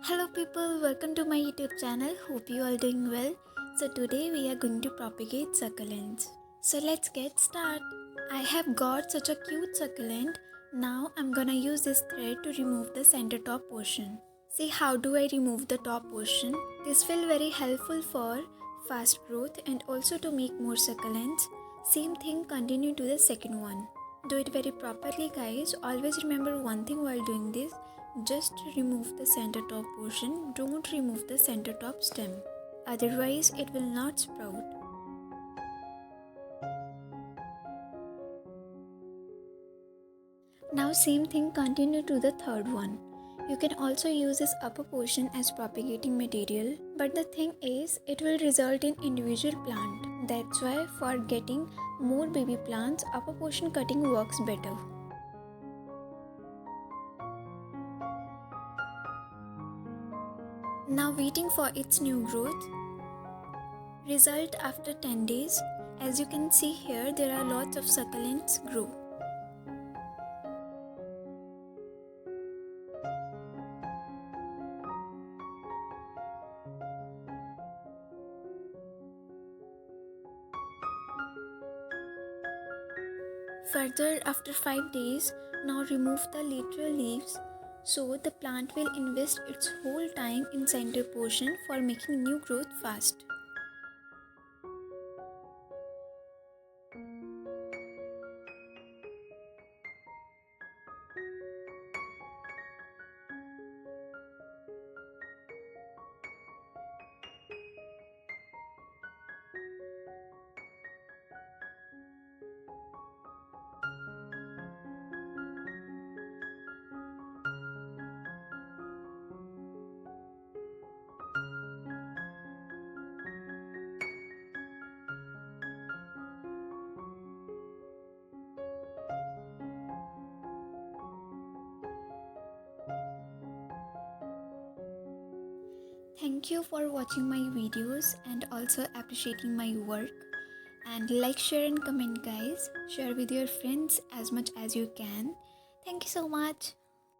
Hello people, welcome to my YouTube channel. Hope you all doing well. So today we are going to propagate succulents. So let's get started. I have got such a cute succulent. Now I'm gonna use this thread to remove the center top portion. See how do I remove the top portion? This will very helpful for fast growth and also to make more succulents. Same thing continue to the second one. Do it very properly guys. Always remember one thing while doing this. Just remove the center top portion, don't remove the center top stem. Otherwise it will not sprout. Now same thing continue to the third one. You can also use this upper portion as propagating material, but the thing is it will result in individual plant. That's why for getting more baby plants, upper portion cutting works better. Now waiting for its new growth. Result after 10 days. As you can see here, there are lots of succulents grow. Further, after 5 days, now remove the lateral leaves so the plant will invest its whole time in center portion for making new growth fast. Thank you for watching my videos and also appreciating my work. And like, share and comment guys. Share with your friends as much as you can. Thank you so much.